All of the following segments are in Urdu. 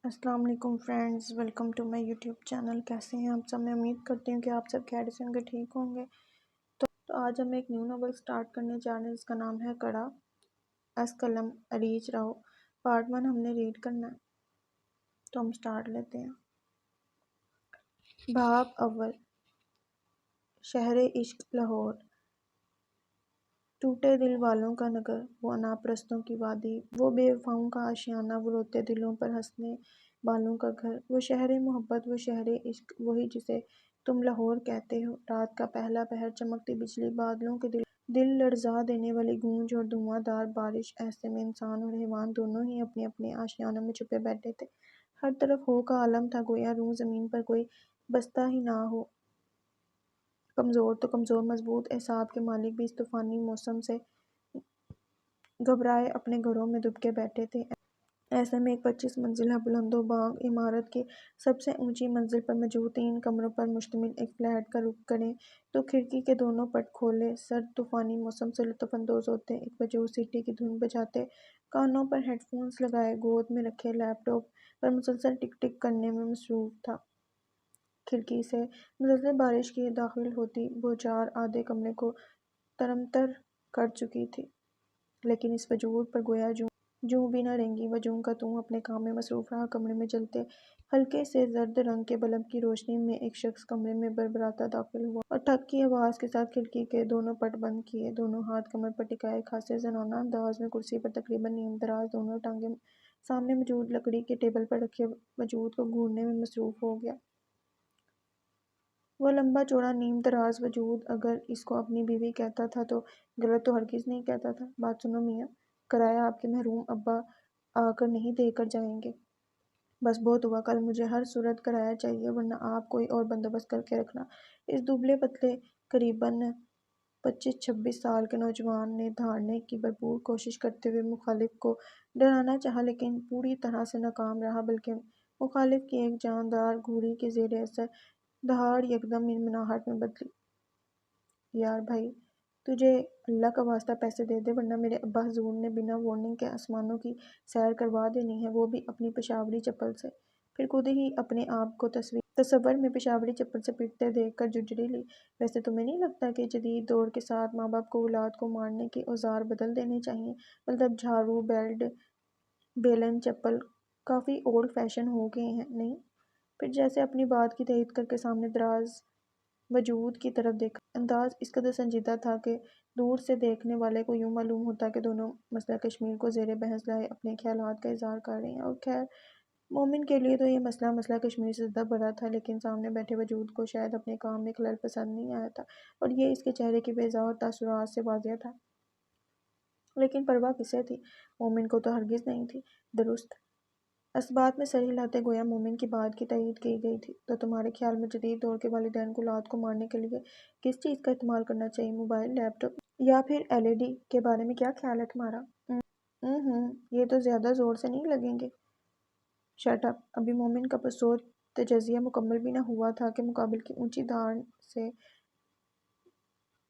السلام علیکم friends, welcome to my YouTube channel. کیسے ہیں آپ سب؟ میں امید کرتی ہوں کہ آپ سب خیریت سے ہوں گے، ٹھیک ہوں گے۔ تو آج ہم ایک نیو ناول سٹارٹ کرنے جا رہے ہیں جس کا نام ہے کڑا ایس قلم اریج راؤ۔ پارٹ 1 ہم نے ریڈ کرنا ہے، تو ہم سٹارٹ لیتے ہیں۔ باب اول، شہر عشق لاہور، ٹوٹے دل والوں کا نگر، وہ انا پرستوں کی وادی، وہ بے وفاؤں کا آشیانہ، وہ روتے دلوں پر ہنسنے بالوں کا گھر، وہ شہر محبت، وہ شہر عشق، وہی جسے تم لاہور کہتے ہو۔ رات کا پہلا پہر، چمکتی بجلی، بادلوں کے دل لرزا دینے والی گونج اور دھواں دار بارش، ایسے میں انسان اور حیوان دونوں ہی اپنے اپنے آشیانوں میں چھپے بیٹھے تھے۔ ہر طرف ہو کا عالم تھا، گویا روح زمین پر کوئی بستا ہی نہ ہو۔ کمزور تو کمزور، مضبوط اعصاب کے مالک بھی اس طوفانی موسم سے گھبرائے اپنے گھروں میں دب کے بیٹھے تھے۔ ایسے میں ایک 25 منزلہ بلند و بانگ عمارت کی سب سے اونچی منزل پر موجود 3 کمروں پر مشتمل ایک فلیٹ کا رخ کریں تو کھڑکی کے دونوں پٹ کھولے سرد طوفانی موسم سے لطف اندوز ہوتے، ایک وجوہ سیٹی کی دھن بجاتے، کانوں پر ہیڈ فونز لگائے، گود میں رکھے لیپ ٹاپ پر مسلسل ٹک ٹک کرنے میں مصروف تھا۔ کھڑکی سے مسلسل بارش کی داخل ہوتی بوچھار آدھے کمرے کو ترمتر کر چکی تھی، لیکن اس وجود پر گویا جوں بھی نہ رینگی۔ وجوں کا توں اپنے کام میں مصروف رہا۔ کمرے میں جلتے ہلکے سے زرد رنگ کے بلب کی روشنی میں ایک شخص کمرے میں بربراتا داخل ہوا اور ٹھک کی آواز کے ساتھ کھڑکی کے دونوں پٹ بند کیے، دونوں ہاتھ کمر پر ٹکائے، خاصے زنانہ انداز میں کرسی پر تقریباً نیم دراز دونوں ٹانگیں سامنے موجود لکڑی کے ٹیبل پر رکھے وجود کو گھورنے میں مصروف ہو گیا۔ وہ لمبا چوڑا نیم دراز وجود اگر اس کو اپنی بیوی کہتا تھا تو غلط تو ہرگز نہیں کہتا تھا۔ بات سنو میاں، کرایہ آپ کے محروم ابا آ کر نہیں دے کر جائیں گے؟ بس بہت ہوا، کل مجھے ہر صورت کرایہ چاہیے، ورنہ آپ کوئی اور بندوبست کر کے رکھنا۔ اس دبلے پتلے قریباً 25-26 سال کے نوجوان نے دھاڑنے کی بھرپور کوشش کرتے ہوئے مخالف کو ڈرانا چاہا، لیکن پوری طرح سے ناکام رہا، بلکہ مخالف کی ایک جاندار گھوڑی کے زیر اثر دہاڑ یکدم منمناہٹ میں بدلی۔ یار بھائی، تجھے اللہ کا واسطہ پیسے دے دے، ورنہ میرے ابا حضور نے بنا وارننگ کے آسمانوں کی سیر کروا دینی ہے، وہ بھی اپنی پشاوری چپل سے۔ پھر خود ہی اپنے آپ کو تصور میں پشاوری چپل سے پیٹتے دیکھ کر جھنجھوڑی لی۔ ویسے تمہیں نہیں لگتا کہ جدید دور کے ساتھ ماں باپ کو اولاد کو مارنے کے اوزار بدل دینے چاہیے؟ مطلب جھاڑو، بیلٹ، بیلن، چپل کافی اولڈ فیشن ہو گئے ہیں، نہیں؟ پھر جیسے اپنی بات کی تائید کر کے سامنے دراز وجود کی طرف دیکھا۔ انداز اس قدر سنجیدہ تھا کہ دور سے دیکھنے والے کو یوں معلوم ہوتا کہ دونوں مسئلہ کشمیر کو زیر بحث لائے اپنے خیالات کا اظہار کر رہے ہیں۔ اور خیر، مومن کے لیے تو یہ مسئلہ کشمیر سے زیادہ بڑا تھا، لیکن سامنے بیٹھے وجود کو شاید اپنے کام میں خلل پسند نہیں آیا تھا، اور یہ اس کے چہرے کی بیضاء اور تاثرات سے واضح تھا۔ لیکن پرواہ کسے تھی؟ مومن کو تو ہرگز نہیں تھی۔ درست؟ اس بات میں سر ہلاتے گویا مومن کی بات کی تائید کی گئی تھی۔ تو تمہارے خیال میں جدید دور کے والدین کو اولاد کو مارنے کے لیے کس چیز کا استعمال کرنا چاہیے؟ موبائل، لیپ ٹاپ یا پھر LED کے بارے میں کیا خیال ہے تمہارا؟ یہ تو زیادہ زور سے نہیں لگیں گے۔ Shut up! ابھی مومن کا پرسوچ تجزیہ مکمل بھی نہ ہوا تھا کہ مقابل کی اونچی دھاڑ سے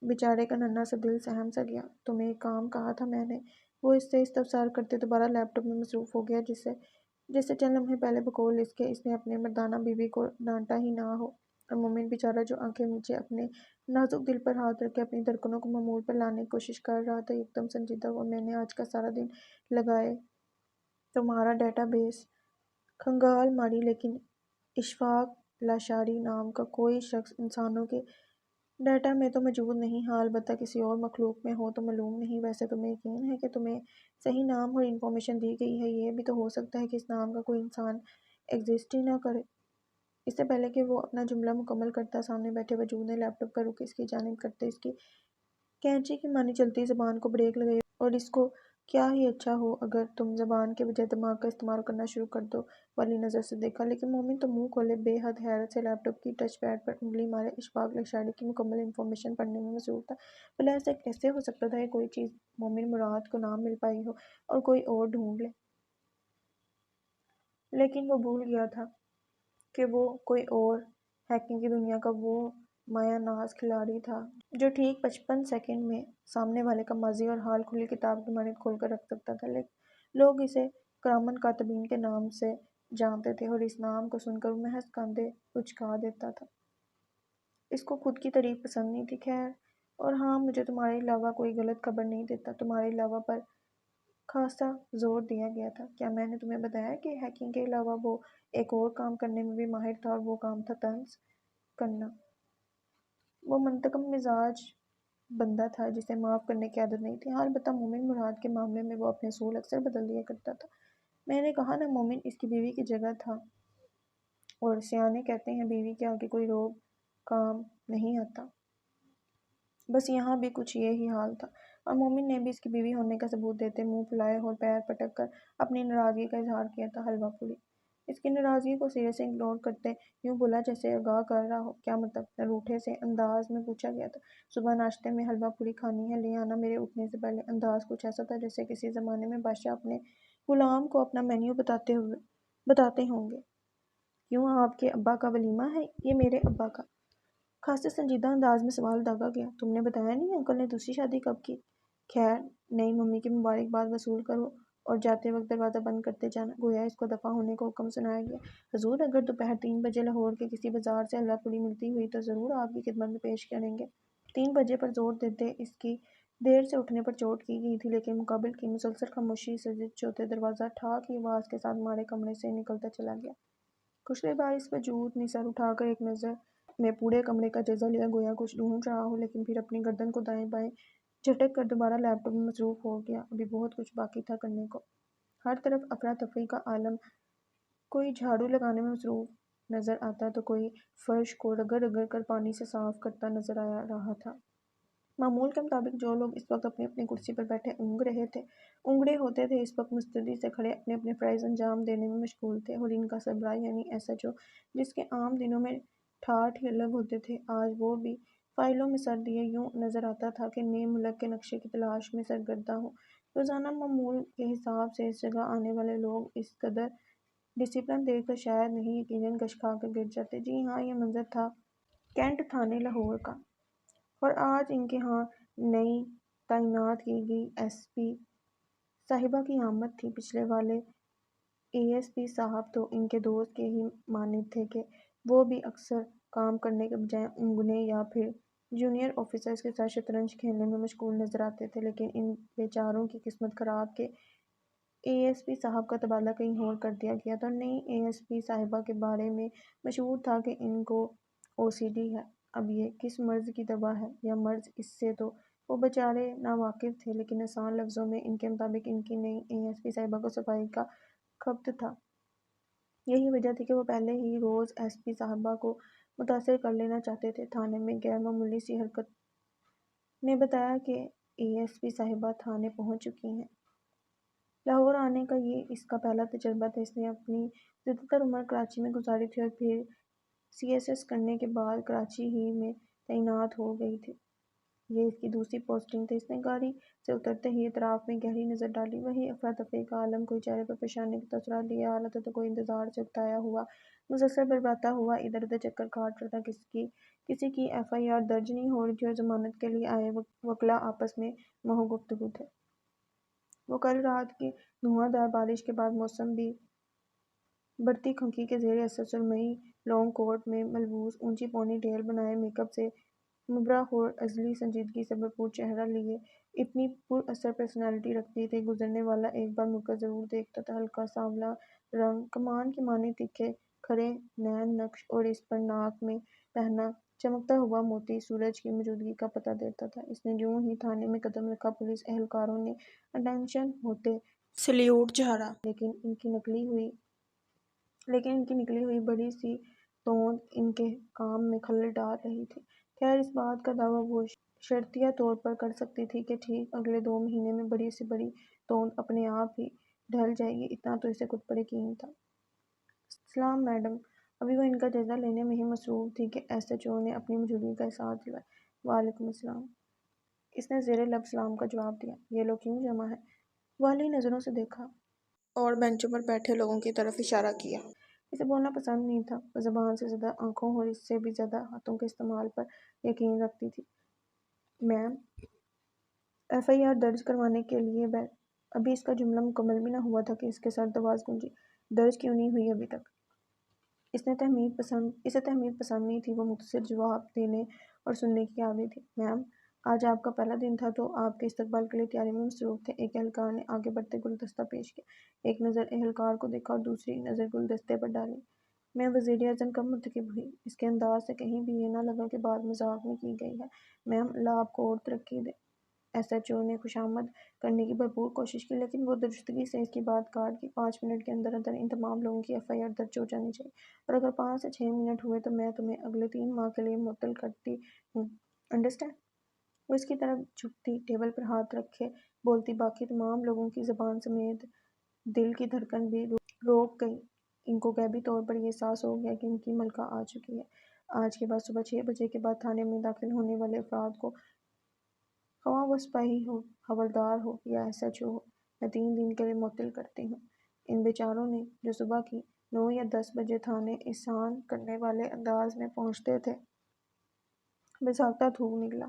بیچارے کا ننھا سا دل سہم سا گیا۔ تمہیں ایک کام کہا تھا میں نے؟ وہ اس سے استفسار کرتے دوبارہ لیپ ٹاپ میں مصروف ہو گیا، جس سے چند لمحے پہلے بقول اس کے اس نے اپنے مردانہ بیوی کو ڈانٹا ہی نہ ہو۔ اور مومن بیچارہ جو آنکھیں میچے اپنے نازک دل پر ہاتھ رکھے اپنی دھڑکنوں کو معمول پر لانے کی کوشش کر رہا تھا، یکدم سنجیدہ ہوا۔ میں نے آج کا سارا دن لگائے تمہارا ڈیٹا بیس کھنگال ماری، لیکن اشفاق لاشاری نام کا کوئی شخص انسانوں کے ڈیٹا میں تو موجود نہیں، ہاں البتہ کسی اور مخلوق میں ہو تو معلوم نہیں۔ ویسے تمہیں یقین ہے کہ تمہیں صحیح نام اور انفارمیشن دی گئی ہے؟ یہ بھی تو ہو سکتا ہے کہ اس نام کا کوئی انسان ایگزسٹ ہی نہ کرے۔ اس سے پہلے کہ وہ اپنا جملہ مکمل کرتا، سامنے بیٹھے وجود نے لیپ ٹاپ کا رخ اس کی جانب کرتے اس کی کینچی کی مانی چلتی زبان کو بریک لگائی اور اس کو کیا ہی اچھا ہو اگر تم زبان کے بجائے دماغ کا استعمال کرنا شروع کر دو والی نظر سے دیکھا۔ لیکن مومن تو منہ کھولے بے حد حیرت سے لیپ ٹاپ کی ٹچ پیڈ پر انگلی مارے اشفاق لاشاری کی مکمل انفارمیشن پڑھنے میں مصروف تھا۔ بھلا ایسا کیسے ہو سکتا تھا کہ کوئی چیز مومن مراد کو نہ مل پائی ہو اور کوئی اور ڈھونڈ لے؟ لیکن وہ بھول گیا تھا کہ وہ کوئی اور ہیکنگ کی دنیا کا وہ مایہ ناز کھلاڑی تھا جو ٹھیک 55 سیکنڈ میں سامنے والے کا ماضی اور حال کھلی کتاب کی مانند کھول کر رکھ سکتا تھا۔ لوگ اسے کرامن کاتبین کے نام سے جانتے تھے اور اس نام کو سن کر وہ محض کاندھے اچکا دیتا تھا۔ اس کو خود کی تعریف پسند نہیں تھی۔ خیر، اور ہاں، مجھے تمہارے علاوہ کوئی غلط خبر نہیں دیتا۔ تمہارے علاوہ پر خاصا زور دیا گیا تھا۔ کیا میں نے تمہیں بتایا کہ ہیکنگ کے علاوہ وہ ایک اور کام کرنے میں بھی ماہر تھا، اور وہ کام تھا طنز کرنا۔ وہ منتقم مزاج بندہ تھا جسے معاف کرنے کی عادت نہیں تھی۔ ہاں، البتہ مومن مراد کے معاملے میں وہ اپنے اصول اکثر بدل دیا کرتا تھا۔ میں نے کہا نا، مومن اس کی بیوی کی جگہ تھا، اور سیانے کہتے ہیں بیوی کے آگے کوئی روب کام نہیں آتا۔ بس یہاں بھی کچھ یہی حال تھا، اور مومن نے بھی اس کی بیوی ہونے کا ثبوت دیتے منہ پھلائے اور پیر پٹک کر اپنی ناراضگی کا اظہار کیا تھا۔ حلوہ پوری اس کی ناراضگی کو سرے سے اگنور کرتے یوں بولا جیسے آگاہ کر رہا ہو۔ کیا مطلب؟ نروٹھے سے انداز میں پوچھا گیا تھا۔ صبح ناشتے میں حلوہ پوری کھانی ہے، لے آنا میرے اٹھنے سے پہلے۔ انداز کچھ ایسا تھا جیسے کسی زمانے میں بادشاہ اپنے غلام کو اپنا مینیو بتاتے ہوں گے۔ کیوں، آپ کے ابا کا ولیمہ ہے؟ یہ میرے ابا کا۔ خاصے سنجیدہ انداز میں سوال داغا گیا۔ تم نے بتایا نہیں انکل نے دوسری شادی کب کی؟ خیر، نئی ممی کی مبارکباد وصول کرو اور جاتے وقت دروازہ بند کرتے جانا۔ گویا اس کو دفع ہونے کا حکم سنایا گیا۔ حضور، اگر دوپہر 3 بجے لاہور کے کسی بازار سے حلوہ پوری ملتی ہوئی تو ضرور آپ کی خدمت میں پیش کریں گے۔ 3 بجے پر زور دیتے اس کی دیر سے اٹھنے پر چوٹ کی گئی تھی، لیکن مقابل کی مسلسل خاموشی سے ضد چوتے دروازہ ٹھا کی آواز کے ساتھ ہمارے کمرے سے نکلتا چلا گیا۔ خوشگوار بارش وجود نے سر اٹھا کر ایک نظر میں پورے کمرے کا جائزہ لیا، گویا کچھ ڈھونڈ رہا ہو، لیکن پھر اپنی گردن کو دائیں بائیں جھٹک کر دوبارہ لیپ ٹاپ میں مصروف ہو گیا۔ ابھی بہت کچھ باقی تھا کرنے کو۔ ہر طرف افراتفری کا عالم، کوئی جھاڑو لگانے میں مصروف نظر آتا تو کوئی فرش کو رگڑ رگڑ کر پانی سے صاف کرتا نظر آ رہا تھا۔ معمول کے مطابق جو لوگ اس وقت اپنی اپنی کرسی پر بیٹھے اونگڑے ہوتے تھے، اس وقت مستعدی سے کھڑے اپنے اپنے فرائض انجام دینے میں مشغول تھے، اور ان کا سربراہ یعنی ایس ایچ او، جس کے عام دنوں میں ٹھاٹھ ہی الگ ہوتے تھے، آج وہ بھی فائلوں میں سر دیے یوں نظر آتا تھا کہ نئے ملک کے نقشے کی تلاش میں سرگرداں ہو۔ روزانہ معمول کے حساب سے اس جگہ آنے والے لوگ اس قدر ڈسپلن دیکھ کر شاید نہیں یقیناً گش کھا کر گر جاتے۔ جی ہاں، یہ منظر تھا کینٹ تھانے لاہور کا، اور آج ان کے ہاں نئی تعینات کی گئی ایس پی صاحبہ کی آمد تھی۔ پچھلے والے اے ایس پی صاحب تو ان کے دوست کے ہی مانند تھے کہ وہ بھی اکثر کام کرنے کے بجائے اونگنے یا پھر جونیئر آفیسرز کے ساتھ شطرنج کھیلنے میں مشغول نظر آتے تھے، لیکن ان بیچاروں کی قسمت خراب کہ اے ایس پی صاحب کا تبادلہ کہیں اور کر دیا گیا تھا۔ نئی اے ایس پی صاحبہ کے بارے میں مشہور تھا کہ ان کو او سی ڈی ہے۔ اب یہ کس مرض کی دوا ہے یا مرض، اس سے تو وہ بیچارے ناواقف تھے، لیکن آسان لفظوں میں ان کے مطابق ان کی نئی اے ایس پی صاحبہ کو صفائی کا خبط تھا۔ یہی وجہ تھی کہ وہ پہلے ہی روز ایس پی صاحبہ کو متاثر کر لینا چاہتے تھے۔ تھانے میں غیر معمولی سی حرکت نے بتایا کہ اے ایس پی صاحبہ تھانے پہنچ چکی ہیں۔ لاہور آنے کا یہ اس کا پہلا تجربہ تھا۔ اس نے اپنی زیادہ تر عمر کراچی میں گزاری تھی اور پھر سی ایس ایس کرنے کے بعد کراچی ہی میں تعینات ہو گئی تھی۔ یہ اس کی دوسری پوسٹنگ تھی۔ اس نے گاڑی سے اترتے ہی اطراف میں گہری نظر ڈالی۔ وہی افراتفری کا عالم، کوئی چہرے پر پریشانی کے تاثرات لیے آ رہا تھا تو کوئی انتظار سے اکتایا ہوا مسلسل برپاتا ہوا ادھر ادھر چکر کاٹ رہا تھا۔ کسی کی ایف آئی آر درج نہیں ہو رہی تھی اور ضمانت کے لیے آئے وکلا آپس میں محو گفتگو تھے۔ وہ کل رات کی دھواں دار بارش کے بعد موسم بھی بڑھتی خنکی کے زیر اثر سرمئی لانگ کوٹ میں ملبوس، اونچی پونی ٹیل بنائے میک اپ سے مبرا اور ازلی سنجیدگی سے بھرپور چہرہ لیے اتنی پر اثر پرسنالٹی رکھتی تھی، گزرنے والا ایک بار مڑ کر ضرور دیکھتا تھا۔ ہلکا سانولا رنگ، کمان کی مانند تیکھے کھڑے نین نقش، اور اس پر ناک میں پہنا چمکتا ہوا موتی سورج کی موجودگی کا پتہ دیتا تھا۔ اس نے جوں ہی تھانے میں قدم رکھا، پولیس اہلکاروں نے اٹینشن ہوتے سلیوٹ جھاڑا، لیکن ان کی نکلی ہوئی بڑی سی توند ان کے کام میں خلل ڈال رہی تھی۔ خیر، اس بات کا دعویٰ وہ شرطیہ طور پر کر سکتی تھی کہ ٹھیک اگلے 2 مہینے میں بڑی سے بڑی توند اپنے آپ ہی ڈھل جائے گی، اتنا تو اسے خود پر یقین تھا۔ سلام میڈم۔ ابھی وہ ان کا جائزہ لینے میں ہی مصروف تھی کہ ایس ایچ او نے اپنی موجودگی کا احساس دلایا۔ وعلیکم السلام۔ اس نے زیر لب سلام کا جواب دیا۔ یہ لوگ کیوں جمع ہیں؟ والی نظروں سے دیکھا اور بینچوں پر بیٹھے لوگوں کی طرف اشارہ کیا۔ اسے بولنا پسند نہیں تھا۔ وہ زبان سے زیادہ آنکھوں اور اس سے بھی زیادہ ہاتھوں کے استعمال پر یقین رکھتی تھی۔ میم، ایف آئی آر درج کروانے کے لیے ابھی اس کا جملہ مکمل بھی نہ ہوا تھا کہ اس کے سرد آواز گونجی۔ درج کیوں نہیں ہوئی ابھی تک؟ اسے تحمید پسند نہیں تھی، وہ مختصر جواب دینے اور سننے کی عادی تھی۔ میم، آج آپ کا پہلا دن تھا تو آپ کے استقبال کے لیے تیاری میں مصروف تھے۔ ایک اہلکار نے آگے بڑھتے گلدستہ پیش کیا۔ ایک نظر اہلکار کو دیکھا اور دوسری نظر گلدستے پر ڈالی۔ میں وزیر اعظم کب منتخب ہوئی؟ اس کے انداز سے کہیں بھی یہ نہ لگا کہ بات مذاق میں کی گئی ہے۔ میم، اللہ آپ کو اور ترقی دے۔ ایس ایچ او نے خوشامد کرنے کی بھرپور کوشش کی، لیکن وہ درستگی سے اس کی بات کاٹ دی۔ 5 منٹ کے اندر اندر ان تمام لوگوں کی ایف آئی آر درج ہو جانی چاہیے، اور اگر 5 سے 6 منٹ ہوئے تو میں تمہیں اگلے 3 ماہ کے لیے معطل کرتی ہوں، انڈرسٹینڈ؟ وہ اس کی طرف جھکتی، ٹیبل پر ہاتھ رکھے بولتی۔ باقی تمام لوگوں کی زبان سمیت دل کی دھڑکن بھی روک گئی۔ ان کو غیبی طور پر یہ احساس ہو گیا کہ ان کی ملکہ آ چکی ہے۔ آج کے بعد صبح 6 بجے کے بعد تھانے میں داخل ہونے والے افراد کو، خواہ وہ سپاہی ہو، حوالدار ہو یا ایس ایچ او ہو، میں 3 دن کے لیے معطل کرتی ہوں۔ ان بیچاروں نے جو صبح کی 9 یا 10 بجے تھانے احسان کرنے والے انداز میں پہنچتے تھے، بیساختہ تھوک نکلا۔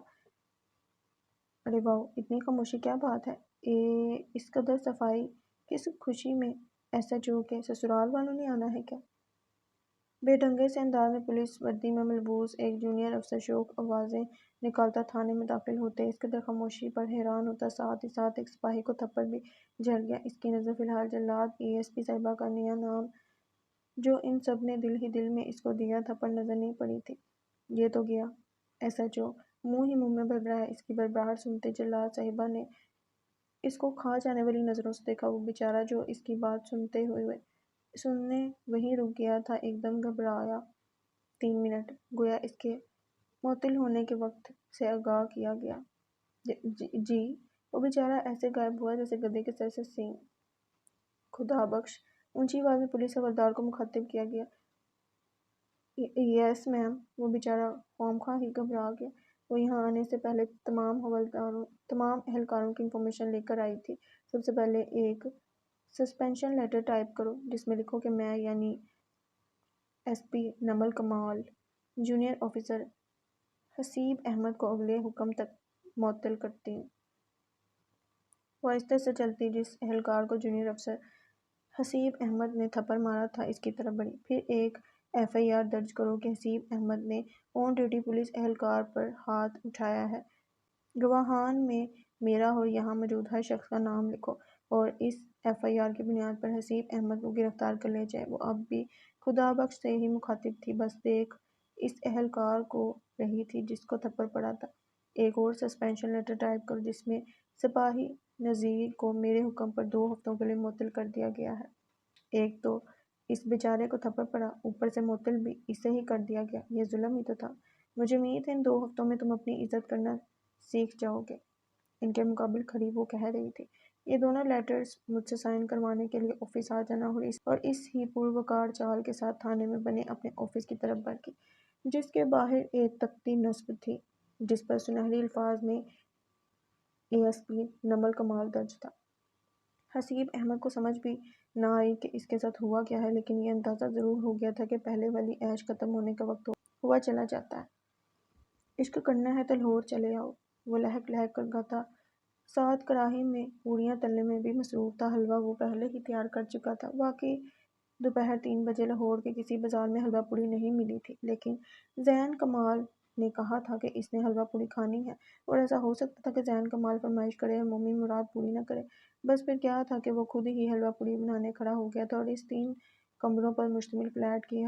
ارے واؤ، اتنی خاموشی، کیا بات ہے؟ اس قدر صفائی کس خوشی میں؟ ایس ایچ او کے سسرال والوں نے آنا ہے کیا؟ بے ڈھنگے سے انداز میں پولیس وردی میں ملبوس ایک جونیئر افسر شوق آوازیں نکالتا تھانے میں داخل ہوتے، اس قدر خاموشی پر حیران ہوتا، ساتھ ہی ساتھ ایک سپاہی کو تھپڑ بھی جھڑ گیا۔ اس کی نظر فی الحال جلاد اے ایس پی صاحبہ کا نیا نام، جو ان سب نے دل ہی دل میں اس کو دیا تھا، پر نظر نہیں پڑی تھی۔ یہ تو گیا۔ ایس ایچ او منہ ہی منہ میں بھر رہا ہے۔ اس کی بھربھراہٹ سنتے جلاد صاحبہ نے اس کو کھا جانے والی نظروں سے دیکھا۔ وہ بیچارہ جو اس کی بات سننے وہیں رک گیا تھا، ایک دم گھبرایا۔ 3 منٹ، گویا اس کے معطل ہونے کے وقت سے آگاہ کیا گیا۔ جی؟ وہ بیچارہ ایسے غائب ہوا جیسے گدھے کے سر سے سینگ۔ خدا بخش! اونچی آواز میں پولیس حوالدار کو مخاطب کیا گیا۔ یس میم۔ وہ بیچارہ خواہ ہی گھبرا گیا۔ وہ یہاں آنے سے پہلے تمام اہلکاروں کی انفارمیشن لے کر آئی تھی۔ سب سے پہلے ایک سسپینشن لیٹر ٹائپ کرو، جس میں لکھو کہ میں یعنی ایس پی نمل کمال جونیئر آفیسر حسیب احمد کو اگلے حکم تک معطل کرتی ہوں۔ وہ آہستہ سے چلتی، جس اہلکار کو جونیئر افسر حسیب احمد نے تھپڑ مارا تھا، اس کی طرف بڑھی۔ پھر ایک ایف آئی آر درج کرو کہ حسیب احمد نے آن ڈیوٹی پولیس اہلکار پر ہاتھ اٹھایا ہے۔ گواہان میں میرا اور یہاں موجود ہر شخص کا نام لکھو، اور اس ایف آئی آر کی بنیاد پر حسیب احمد کو گرفتار کر لیا جائے۔ وہ اب بھی خدا بخش سے ہی مخاطب تھی، بس دیکھ اس اہلکار کو رہی تھی جس کو تھپڑ پڑا تھا۔ ایک اور سسپینشن لیٹر ٹائپ کرو، جس میں سپاہی نذیر کو میرے حکم پر 2 ہفتوں کے لیے معطل کر دیا گیا ہے۔ ایک تو اس بیچارے کو تھپڑ پڑا، اوپر سے معطل بھی اسے ہی کر دیا گیا۔ یہ ظلم ہی تو تھا۔ مجھے امید ہے ان 2 ہفتوں میں تم اپنی عزت کرنا سیکھ جاؤ گے، ان کے مقابل کھڑی وہ کہہ رہی تھی۔ یہ دونوں لیٹرز مجھ سے سائن کروانے کے لیے آفس آ جانا، اور اس ہی پروقار چال کے ساتھ تھانے میں بنے اپنے آفس کی طرف بڑھ، جس کے باہر ایک تختی نصب تھی، جس پر سنہری الفاظ میں اے ایس پی نمل کمال درج تھا۔ حسیب احمد کو سمجھ بھی نہ آئی کہ اس کے ساتھ ہوا کیا ہے، لیکن یہ اندازہ ضرور ہو گیا تھا کہ پہلے والی عیش ختم ہونے کا وقت ہوا چلا جاتا ہے۔ عشق کرنا ہے تو لاہور چلے آؤ، وہ لہک لہک کر گاتا، ساتھ کڑاہی میں پوڑیاں تلنے میں بھی مصروف تھا۔ حلوہ وہ پہلے ہی تیار کر چکا تھا۔ واقعی دوپہر 3 بجے لاہور کے کسی بازار میں حلوہ پوڑی نہیں ملی تھی، لیکن زین کمال نے کہا تھا کہ اس نے حلوہ پوڑی کھانی ہے، اور ایسا ہو سکتا تھا کہ زین کمال فرمائش کرے اور مومن مراد پوری نہ کرے۔ بس پھر کیا تھا کہ وہ خود ہی حلوہ پوڑی بنانے کھڑا ہو گیا تھا، اور اس 3 کمروں پر مشتمل فلیٹ کی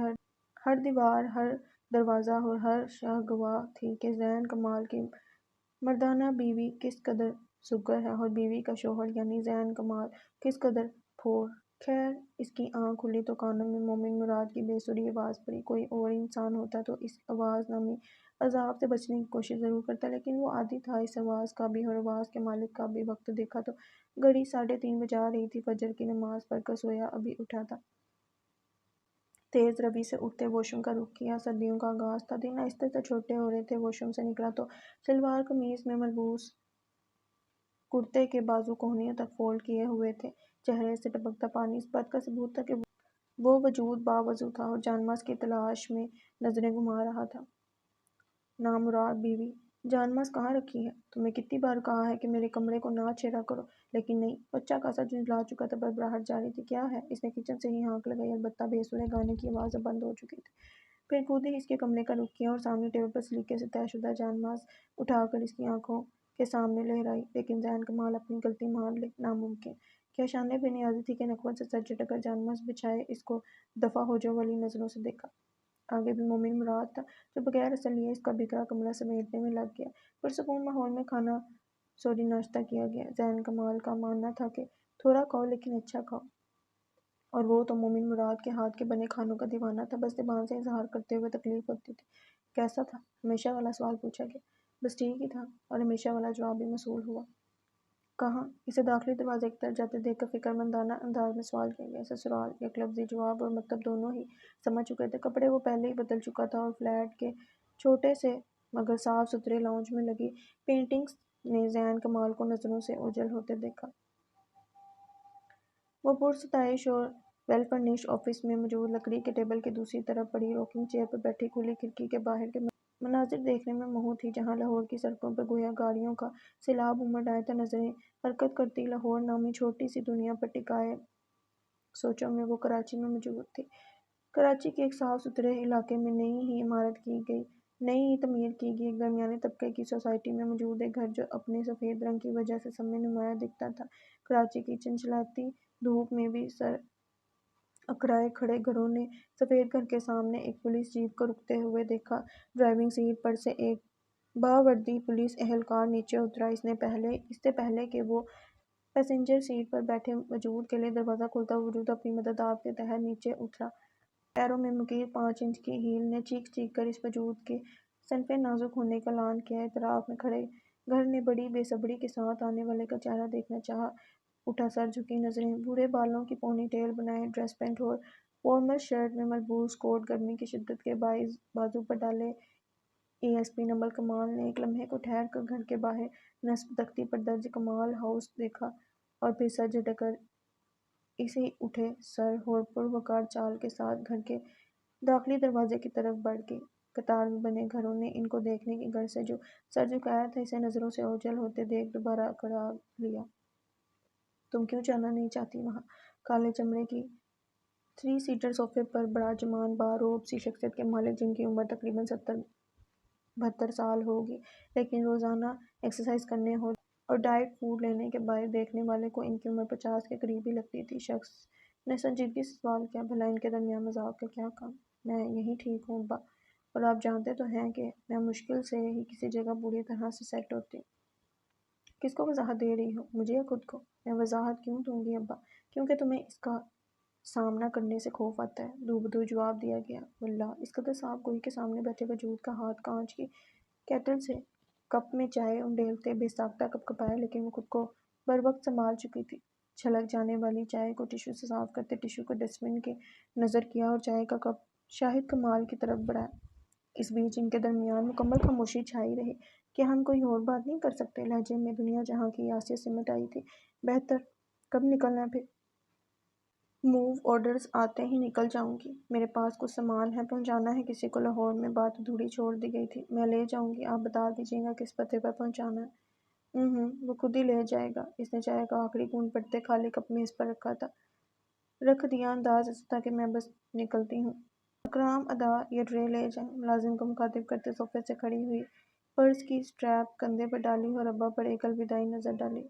ہر دیوار، ہر دروازہ اور ہر شاہ گواہ تھی کہ زین کمال کی مردانہ بیوی کس قدر سُگگر ہے، اور بیوی کا شوہر یعنی زین کمال کس قدر پھوڑ۔ خیر، اس کی آنکھ کھلی تو کانوں میں مومن مراد کی بے سری آواز پڑی۔ کوئی اور انسان ہوتا تو اس آواز نامی عذاب سے بچنے کی کوشش ضرور کرتا، لیکن وہ عادی تھا اس آواز کا بھی، اور آواز کے مالک کا بھی۔ وقت دیکھا تو گھڑی 3:30 بجا رہی تھی۔ فجر کی نماز پڑھ کر سویا ابھی اٹھا تھا۔ تیز روی سے اٹھتے واش روم کا رخ کیا۔ سردیوں کا آغاز تھا، دن آہستہ سے چھوٹے ہو رہے تھے۔ واش روم سے نکلا تو شلوار قمیض میں ملبوس کرتے کے بازو کہنیوں تک فولڈ کیے ہوئے تھے۔ چہرے سے ٹپکتا پانی اس بات کا ثبوت تھا کہ وہ وجود باوضو تھا اور جان ماز کی تلاش میں نظریں گھما رہا تھا۔ نامراد بیوی جان ماس کہاں رکھی ہے؟ تمہیں کتنی بار کہا ہے کہ میرے کمرے کو نہ چھیڑا کرو، لیکن نہیں۔ بچہ خاصا جھنجھلا چکا تھا، بھربراہٹ جاری تھی۔ کیا ہے؟ اس نے کچن سے ہی ہانک لگائی، البتہ بے سرے گانے کی آواز اب بند ہو چکی تھی۔ پھر کودی اس کے کمرے کا رخ کیا اور سامنے ٹیبل پر سلیقے سے طے شدہ جان ماس اٹھا کر اس کی آنکھوں کے سامنے لہرائی، لیکن زین کمال اپنی غلطی مان لے۔ ناممکن! کیا شان بے نیازی تھی کہ نکبت سے سر جھٹک کر جان ماس بچھائے اس کو دفع ہو جاؤ والی نظروں سے دیکھا؟ آگے بھی مومن مراد تھا، جو بغیر اصل لیے اس کا بکھرا کمرہ سمیٹنے میں لگ گیا۔ پرسکون ماحول میں ناشتہ کیا گیا۔ زین کمال کا ماننا تھا کہ تھوڑا کھاؤ لیکن اچھا کھاؤ، اور وہ تو مومن مراد کے ہاتھ کے بنے کھانوں کا دیوانہ تھا۔ بس زبان سے اظہار کرتے ہوئے تکلیف ہوتی تھی۔ کیسا تھا؟ ہمیشہ والا سوال پوچھا گیا۔ بس ٹھیک ہی تھا، اور ہمیشہ والا جواب بھی موصول ہوا۔ کہاں؟ اسے داخلی دروازے کی طرف جاتے دیکھ کر فکرمندانہ انداز میں سوال کیا گیا۔ سسرال! یک لفظی جواب اور مطلب دونوں ہی سمجھ چکے تھے۔ کپڑے وہ پہلے ہی بدل چکا تھا، اور فلیٹ کے چھوٹے سے مگر صاف ستھرے لاؤنج میں لگی پینٹنگز نے زین کمال کو نظروں سے اوجھل ہوتے دیکھا۔ وہ پرستائش اور ویل فرنشڈ آفس میں موجود لکڑی کے ٹیبل کے دوسری طرف پڑی روکنگ چیئر پر بیٹھی کھلی کھڑکی کے باہر کے مناظر دیکھنے میں مہو تھی، جہاں لاہور کی سڑکوں پر گویا گاڑیوں کا سیلاب امڑ آئے تھا۔ نظریں حرکت کرتی لاہور نامی چھوٹی سی دنیا پر ٹکائے سوچوں میں وہ کراچی میں موجود تھی۔ کراچی کے ایک صاف ستھرے علاقے میں نئی ہی عمارت کی گئی، نئی ہی تعمیر کی گئی ایک درمیانے طبقے کی سوسائٹی میں موجود ایک گھر جو اپنے سفید رنگ کی وجہ سے سب میں نمایاں دکھتا تھا۔ کراچی کی چنچلاتی دھوپ میں بھی سر اکڑائے کھڑے گھروں نے سفید گھر کے سامنے ایک پولیس جیپ کو رکتے ہوئے دیکھا۔ ڈرائیونگ سیٹ پر سے ایک باوردی پولیس اہلکار نیچے اترا۔ اس سے پہلے کہ وہ پیسنجر سیٹ پر بیٹھے وجود کے لیے دروازہ کھولتا، وجود اپنی مدد آپ کے تحت نیچے اترا۔ پیروں میں مکیر 5 انچ کی ہیل نے چیخ چیخ کر اس وجود کے صنفِ نازک ہونے کا اعلان کیا۔ اطراف میں کھڑے گھر نے بڑی بے صبری کے ساتھ آنے والے کا چہرہ دیکھنا چاہا۔ اٹھا سر جھکی نظریں، بوڑھے بالوں کی پونی ٹیل بنائے ڈریس پینٹ اور فارمل شرٹ میں ملبوس کوٹ گرمی کی شدت کے باعث بازو پر ڈالے۔ اے ایس پی نمبر کمال نے ایک لمحے کو ٹھہر کر گھر کے باہر نصب تختی پر درج کمال ہاؤس دیکھا، اور پھر سر جھٹک کر اسی اٹھے سر اور پروقار چال کے ساتھ گھر کے داخلی دروازے کی طرف بڑھ گئی۔ قطار میں بنے گھروں نے ان کو دیکھنے کی غرض سے جو سر جھکایا تھا، اسے نظروں سے اوجھل ہوتے دیکھ دوبارہ اکڑا لیا۔ تم کیوں جانا نہیں چاہتی وہاں؟ کالے چمڑے کی 3 سیٹر صوفے پر بڑا جوان باروب سی شخصیت کے مالک، جن کی عمر تقریباً 70-72 سال ہوگی، لیکن روزانہ ایکسرسائز کرنے اور ڈائٹ فوڈ لینے کے باعث دیکھنے والے کو ان کی عمر 50 کے قریب ہی لگتی تھی۔ شخص نے سنجیدگی سے سوال کیا، بھلا ان کے درمیان مذاق کا کیا کام؟ میں یہیں ٹھیک ہوں ابا، اور آپ جانتے تو ہیں کہ میں مشکل سے ہی کسی جگہ پوری طرح سے سیٹ ہوتی ہوں۔ کس کو وضاحت دے رہی ہو؟ مجھے یا خود کو؟ میں وضاحت کیوں دوں گی ابا؟ کیونکہ تمہیں اس کا سامنا کرنے سے خوف آتا ہے، دو بدو جواب دیا گیا۔ واللہ! اس قدر صاف گوئی کے سامنے بیٹھے وجود کا ہاتھ کانچ کی کیٹل سے کپ میں چائے انڈیلتے بے ساختہ کپکپایا، لیکن وہ خود کو بروقت سنبھال چکی تھی۔ چھلک جانے والی چائے کو ٹشو سے صاف کرتے ٹشو کو ڈسٹ بن کی نظر کیا اور چائے کا کپ شاہد کمال کی طرف بڑھایا۔ اس بیچ ان کے درمیان مکمل خاموشی چھائی رہی۔ کیا ہم کوئی اور بات نہیں کر سکتے؟ لہجے میں دنیا جہاں کی یاسیت سمٹ آئی تھی۔ بہتر۔ کب نکلنا ہے پھر؟ موو آرڈرز آتے ہی نکل جاؤں گی۔ میرے پاس کچھ سامان ہے، پہنچانا ہے کسی کو لاہور میں۔ بات ادھوری چھوڑ دی گئی تھی۔ میں لے جاؤں گی، آپ بتا دیجیے گا کس پتے پر پہنچانا ہے۔ وہ خود ہی لے جائے گا۔ اس نے چائے کا آخری گھونٹ پڑتے خالی کپ میز پر رکھ دیا، انداز ایسا تھا کہ میں بس نکلتی ہوں۔ اکرام ادا یہ ٹرے لے جائیں۔ ملازم کو مخاطب کرتے صوفے سے کھڑی ہوئی، پرس کی اسٹریپ کندھے پر ڈالی اور ابا پر ایک الوداعی نظر ڈالی۔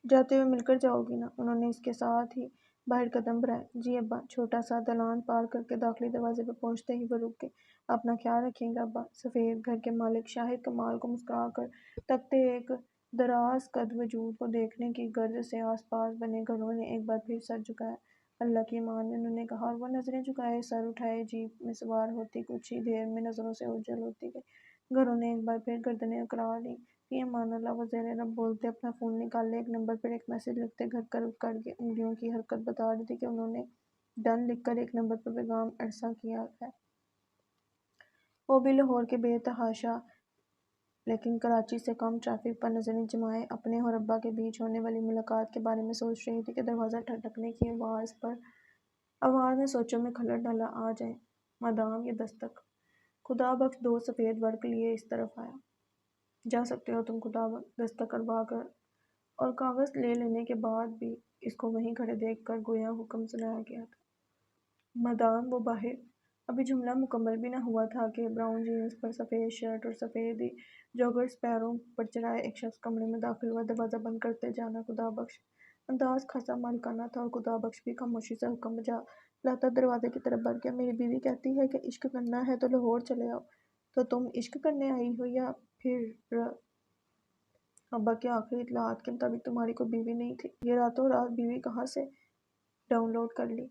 جاتے ہوئے مل کر جاؤ گی نا؟ انہوں نے اس کے ساتھ ہی باہر قدم بڑھائے۔ جی ابا۔ چھوٹا سا دالان پار کر کے داخلی دروازے پر پہنچتے ہی وہ رک گئے۔ اپنا خیال رکھیے گا ابا۔ سفید گھر کے مالک شاہد کمال کو مسکرا کر تکتے ایک دراز قد وجود کو دیکھنے کی غرض سے آس پاس بنے گھروں نے ایک بار پھر سر جھکایا۔ اللہ کی امان میں، انہوں نے کہا، اور وہ نظریں جھکائے سر اٹھائے جیپ میں سوار ہوتی کچھ ہی دیر میں نظروں سے اوجھل ہوتی گئی۔ گھروں نے ایک بار پھر گردنیں اکڑا لیں۔ فی امان اللہ۔ وہ زیر رب بولتے اپنا فون نکالے، ایک نمبر پر ایک میسج لکھتے گھر کا رخ کر گئے۔ انگلیوں کی حرکت بتا رہی تھی کہ انہوں نے ڈن لکھ کر ایک نمبر پر پیغام ارسال کیا ہے۔ وہ بھی لاہور کے بے تحاشا لیکن کراچی سے کم ٹریفک پر نظریں جمائے اپنے اور ابا کے بیچ ہونے والی ملاقات کے بارے میں سوچ رہی تھی کہ دروازہ ٹھٹکنے کی آواز نے سوچوں میں خلل ڈالا۔ آ جائیں مادام، یہ دستک۔ خدا بخش 2 سفید ورق لیے اس طرف آیا۔ جا سکتے ہو تم کتاب دستخط کروا کر۔ اور کاغذ لے لینے کے بعد بھی اس کو وہیں کھڑے دیکھ کر گویا حکم سنایا گیا تھا۔ مدام وہ باہر۔ ابھی جملہ مکمل بھی نہ ہوا تھا کہ براؤن جینز پر سفید شرٹ اور سفید ہی جوگرز پیروں پر چڑھائے ایک شخص کمرے میں داخل ہوا۔ دروازہ بند کرتے جانا خدا بخش۔ انداز خاصا مالکانہ تھا اور خدا بخش بھی خاموشی سے حکم بجا لاتا دروازے کی طرف بڑھ گیا۔ میری بیوی کہتی ہے کہ عشق کرنا ہے تو لاہور چلے آؤ۔ تو تم عشق کرنے آئی ہو یا پھر؟ ابا کے آخری اطلاعات کے مطابق تمہاری کوئی بیوی نہیں تھی۔ یہ راتوں رات بیوی کہاں سے ڈاؤن لوڈ کر لی؟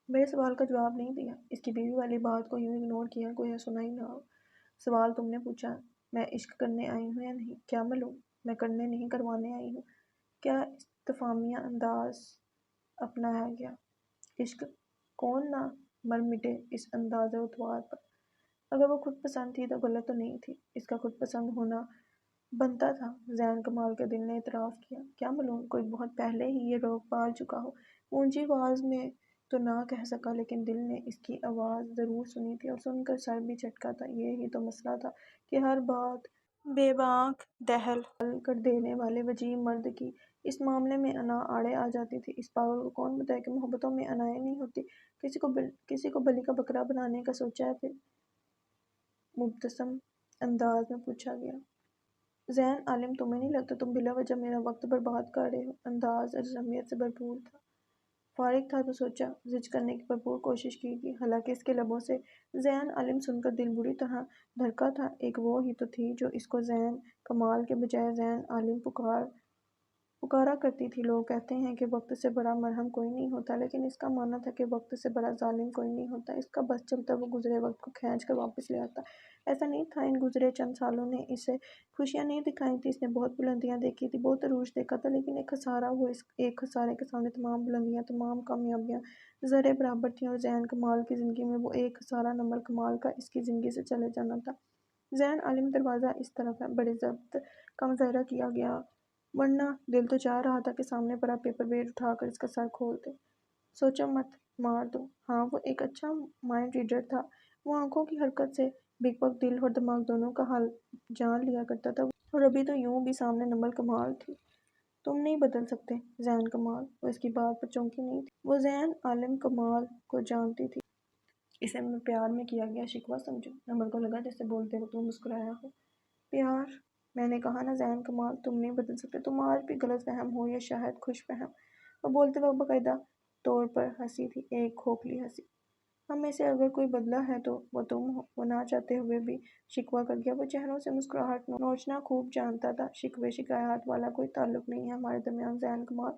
میرے سوال کا جواب نہیں دیا۔ اس کی بیوی والی بات کو یوں اگنور کیا گویا سنا ہی نہ ہو۔ سوال تم نے پوچھا میں عشق کرنے آئی ہوں یا نہیں، کیا معلوم؟ میں کرنے نہیں کروانے آئی ہوں۔ کیا استفہامیہ انداز اپنایا گیا؟ عشق کون نہ مر مٹے اس انداز اتوار پر۔ اگر وہ خود پسند تھی تو غلط تو نہیں تھی، اس کا خود پسند ہونا بنتا تھا۔ زین کمال کے دل نے اعتراف کیا۔ کیا معلوم کوئی بہت پہلے ہی یہ روک پال چکا ہو۔ اونچی آواز میں تو نہ کہہ سکا لیکن دل نے اس کی آواز ضرور سنی تھی اور سن کر سر بھی جھٹکا تھا۔ یہی تو مسئلہ تھا کہ ہر بات بے بانک دہل کر دینے والے وجیح مرد کی اس معاملے میں انا آڑے آ جاتی تھی۔ اس پاگل کو کون بتائے کہ محبتوں میں انائیں نہیں ہوتی؟ کسی کو بلی کا بکرا بنانے کا سوچا ہے پھر؟ مبتسم انداز میں پوچھا گیا۔ زین عالم تمہیں نہیں لگتا تم بلا وجہ میرا وقت برباد کر رہے ہو؟ انداز اہمیت سے بھرپور تھا۔ فارغ تھا تو سوچا، زج کرنے کی بھرپور کوشش کی گئی، حالانکہ اس کے لبوں سے زین عالم سن کر دل بری طرح دھڑکا تھا۔ ایک وہ ہی تو تھی جو اس کو زین کمال کے بجائے زین عالم پکارا کرتی تھی۔ لوگ کہتے ہیں کہ وقت سے بڑا مرحم کوئی نہیں ہوتا، لیکن اس کا ماننا تھا کہ وقت سے بڑا ظالم کوئی نہیں ہوتا۔ اس کا بس چلتا وہ گزرے وقت کو کھینچ کر واپس لے آتا۔ ایسا نہیں تھا ان گزرے چند سالوں نے اسے خوشیاں نہیں دکھائی تھیں، اس نے بہت بلندیاں دیکھی تھی، بہت عروج دیکھا تھا، لیکن ایک خسارہ وہ ایک خسارے کے سامنے تمام بلندیاں، تمام کامیابیاں ذرے برابر تھیں، اور زین کمال کی زندگی میں وہ ایک خسارہ نمل کمال کا اس کی زندگی سے چلے جانا تھا۔ زین عالم دروازہ اس طرف ہے، بڑے ضبط کا مظاہرہ کیا گیا، ورنہ دل تو چاہ رہا تھا کہ سامنے پڑا پیپر ویٹ اٹھا کر اس کا سر کھول دے۔ سوچو مت، مار دو۔ ہاں وہ ایک اچھا مائنڈ ریڈر تھا۔ وہ آنکھوں کی حرکت سے بک بک دل اور دماغ دونوں کا حال جان لیا کرتا تھا، اور ابھی تو یوں بھی سامنے نمل کمال تھی۔ تم نہیں بدل سکتے زین کمال۔ وہ اس کی بات پر چونکی نہیں تھی، وہ زین عالم کمال کو جانتی تھی۔ اسے میں پیار میں کیا گیا شکوہ سمجھو۔ نمل کو لگا جیسے بولتے وقت وہ مسکرایا ہو۔ پیار؟ میں نے کہا نا زین کمال، تم نہیں بدل سکتے۔ تم آج بھی غلط فہم ہو یا شاید خوش فہم۔ وہ بولتے وقت باقاعدہ طور پر ہنسی تھی، ایک کھوکھلی ہنسی۔ ہم میں سے اگر کوئی بدلا ہے تو وہ تم ہو۔ وہ نہ چاہتے ہوئے بھی شکوہ کر گیا۔ وہ چہروں سے مسکراہٹ نوچنا خوب جانتا تھا۔ شکوے شکایات والا کوئی تعلق نہیں ہے ہمارے درمیان زین کمال۔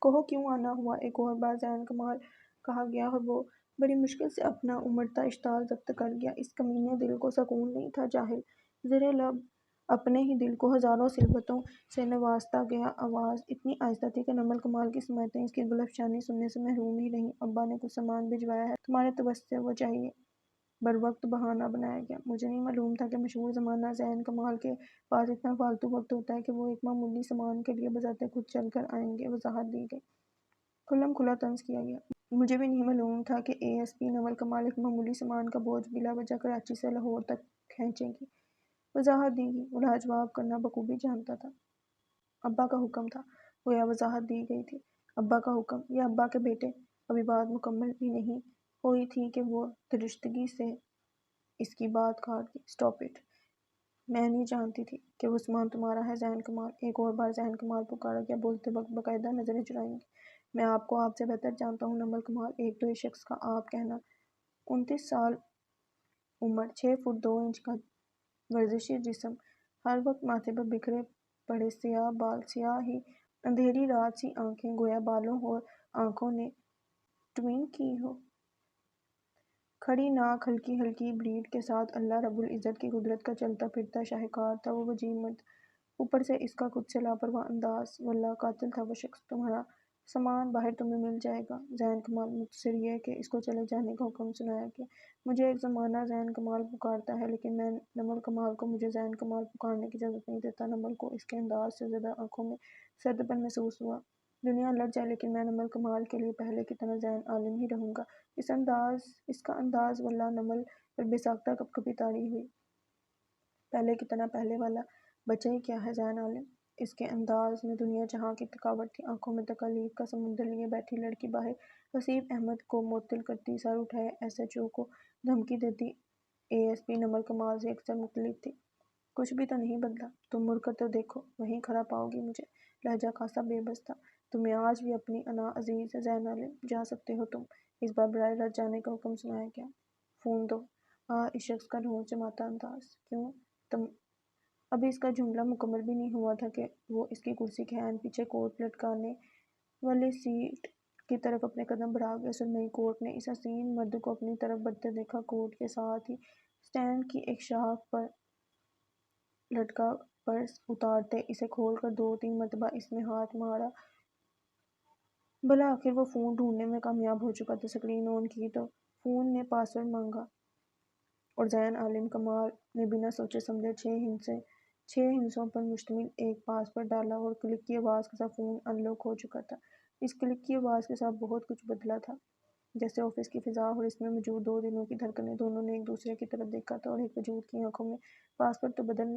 کہو کیوں آنا ہوا؟ ایک اور بار زین کمال کہا گیا اور وہ بڑی مشکل سے اپنا امڑتا اشتعال ضبط کر گیا۔ اس کمینے دل کو سکون نہیں تھا جاہل۔ زیر لب اپنے ہی دل کو ہزاروں صلبتوں سے نوازتا گیا۔ آواز اتنی آہستہ تھی کہ نمل کمال کی سمیتیں اس کی گل افشانی سننے سے محروم ہی رہیں۔ ابا نے کچھ سامان بھجوایا ہے، تمہارے توسط وہ چاہیے۔ بروقت بہانہ بنایا گیا۔ مجھے نہیں معلوم تھا کہ مشہور زمانہ زین کمال کے پاس اتنا فالتو وقت ہوتا ہے کہ وہ ایک معمولی سامان کے لیے بذات خود چل کر آئیں گے۔ وضاحت دی گئی، کھلم کھلا طنز کیا گیا۔ مجھے بھی نہیں معلوم تھا کہ اے ایس پی نمل کمال ایک معمولی سامان کا بوجھ بلا وجہ کراچی سے لاہور تک کھینچیں گی۔ وضاحت دی گئی، وہ لاجواب کرنا بخوبی جانتا تھا۔ ابا کا حکم تھا، گویا وضاحت دی گئی تھی۔ ابا کا حکم یا ابا کے بیٹے؟ ابھی بات مکمل بھی نہیں ہوئی تھی کہ وہ درشتگی سے اس کی بات کاٹ دی۔ Stop it! میں نہیں جانتی تھی کہ وہ سامان تمہارا ہے زین کمال۔ ایک اور بار زین کمال پکارا گیا، بولتے وقت باقاعدہ نظریں چرائیں گے۔ میں آپ کو آپ سے بہتر جانتا ہوں نمل کمال۔ ایک تو اس شخص کا آپ کہنا 29 سال عمر، 6 فٹ 2 انچ کا ورزشی جسم، ہر وقت ماتھے پر بکھرے پڑے سیاہ بال، سیاہ ہی اندھیری رات سی آنکھیں، گویا بالوں اور آنکھوں نے ٹوین کی ہو، کھڑی ناک ہلکی ہلکی بلیڈ کے ساتھ، اللہ رب العزت کی قدرت کا چلتا پھرتا شاہکار تھا وہ وجیح مرد، اوپر سے اس کا خود سے لاپرواہ انداز، واللہ قاتل تھا وہ شخص۔ تمہارا سامان باہر تمہیں مل جائے گا زین کمال۔ مختصر یہ کہ اس کو چلے جانے کا حکم سنایا گیا۔ مجھے ایک زمانہ زین کمال پکارتا ہے، لیکن میں نمل کمال کو مجھے زین کمال پکارنے کی اجازت نہیں دیتا۔ نمل کو اس کے انداز سے زدہ آنکھوں میں سرد پن محسوس ہوا۔ دنیا لٹ جائے لیکن میں نمل کمال کے لیے پہلے کی طرح زین عالم ہی رہوں گا۔ اس کا انداز، واللہ نمل پر بے ساختہ کپکپی طاری ہوئی۔ پہلے کی طرح، پہلے والا بچہ ہی کیا ہے زین عالم، اس کے انداز میں دنیا جہاں کی تھکاوٹ تھی۔ آنکھوں میں تکالیف کا سمندر لیے بیٹھی لڑکی باہر حسیب احمد کو معطل کرتی، سر اٹھائے ایس ایچ او کو دھمکی دیتی اے ایس پی نمل کمال سے اکثر مختلف تھی۔ کچھ بھی تو نہیں بدلا، تم مڑ کر تو دیکھو، وہیں کھڑا پاؤ گی مجھے۔ لہجہ خاصا بے بس تھا۔ تمہیں آج بھی اپنی انا عزیز ہے زین عالم، جا سکتے ہو تم۔ اس بار براہ راست جانے کا حکم سنایا گیا۔ فون دو۔ اس شخص کا ڈھونڈ جماتا انداز۔ کیوں؟ تم ابھی اس کا جملہ مکمل بھی نہیں ہوا تھا کہ وہ اس کی کرسی کے عین پیچھے کوٹ لٹکانے والی سیٹ کی طرف اپنے قدم بڑھا گیا۔ سرمئی کوٹ نے اس حسین مرد کو اپنی طرف بڑھتے دیکھا۔ کوٹ کے ساتھ ہی سٹینڈ کی ایک شاخ پر لٹکا پرس اتارتے اسے کھول کر 2-3 مرتبہ اس میں ہاتھ مارا۔ بالآخر وہ فون ڈھونڈنے میں کامیاب ہو چکا تھا۔ سکرین آن کی تو فون نے پاس ورڈ مانگا اور زین عالم کمال نے بنا سوچے سمجھے 6 ہندسوں پر مشتمل ایک پاس ورڈ ڈالا اور کلک کی آواز کے ساتھ فون ان لاک ہو چکا تھا۔ اس کلک کی آواز کے ساتھ بہت کچھ بدلا تھا۔ جیسے آفس کی فضا اور اس میں موجود 2 دلوں کی دھڑکنیں، دونوں نے ایک دوسرے کی طرف دیکھا تھا، اور ایک وجود کی آنکھوں میں پاس ورڈ تو بدل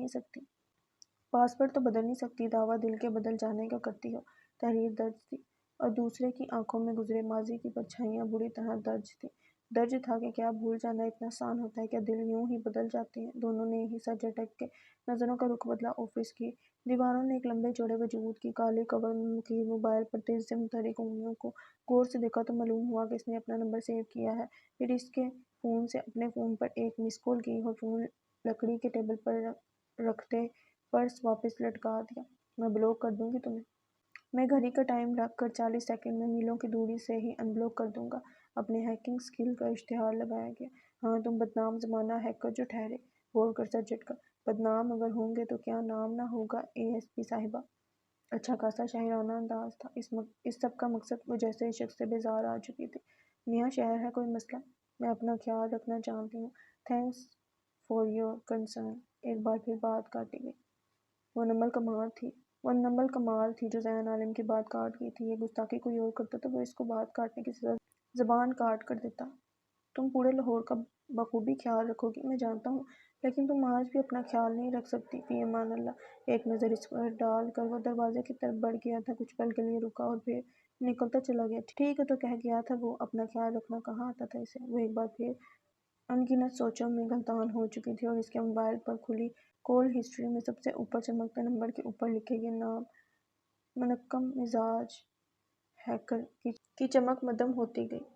نہیں سکتی دعویٰ دل کے بدل جانے کا کرتی ہو، تحریر درج تھی، اور دوسرے کی آنکھوں میں گزرے ماضی کی پرچھائیاں بری طرح درج تھیں۔ درج تھا کہ کیا بھول جانا اتنا آسان ہوتا ہے؟ کیا دل یوں ہی بدل جاتے ہیں؟ دونوں نے یہیں سر جھٹک کے نظروں کا رخ بدلا۔ آفس کی دیواروں نے ایک لمبے چوڑے وجود کی کالے کور میں مکیے موبائل پر تیزی سے متحرک انگلیوں کو غور سے دیکھا تو معلوم ہوا کہ اس نے اپنا نمبر سیو کیا ہے۔ پھر اس کے فون سے اپنے فون پر ایک مس کال کی اور فون لکڑی کے ٹیبل پر رکھتے پرس واپس لٹکا دیا۔ میں بلاک کر دوں گی تمہیں۔ میں گھڑی کا ٹائم رکھ کر 40 سیکنڈ میں میلوں کی دوری سے ہی ان بلاک کر دوں گا۔ اپنے ہیکنگ سکل کا اشتہار لگایا گیا۔ ہاں، تم بدنام زمانہ ہیکر جو ٹھہرے۔ بول کر سر جھٹکا۔ بدنام اگر ہوں گے تو کیا نام نہ ہوگا اے ایس پی صاحبہ؟ اچھا خاصا شاعرانہ انداز تھا۔ اس سب کا مقصد وہ جیسے اس شخص سے بیزار آ چکی تھی۔ میاں شہر ہے کوئی مسئلہ؟ میں اپنا خیال رکھنا جانتی ہوں۔ Thanks for your concern. ایک بار پھر بات کاٹی گئی۔ وہ نمل کمال تھی جو زین عالم کی بات کاٹ گئی تھی۔ یہ گستاخی کوئی اور کرتا تو وہ اس کو بات کاٹنے کی سزا زبان کاٹ کر دیتا۔ تم پورے لاہور کا بخوبی خیال رکھو گی، میں جانتا ہوں، لیکن تم آج بھی اپنا خیال نہیں رکھ سکتی۔ فی امان اللہ۔ ایک نظر اس پر ڈال کر وہ دروازے کی طرف بڑھ گیا تھا، کچھ پل کے لیے رکا اور پھر نکلتا چلا گیا۔ ٹھیک ہے تو کہہ گیا تھا وہ، اپنا خیال رکھنا کہاں آتا تھا اسے؟ وہ ایک بار پھر ان گنت سوچوں میں غلطان ہو چکی تھی، اور اس کے موبائل پر کھلی کال ہسٹری میں سب سے اوپر چمکتے نمبر کے اوپر لکھے یہ نام منقم مزاج ہیکر کی چمک مدھم ہوتی گئی۔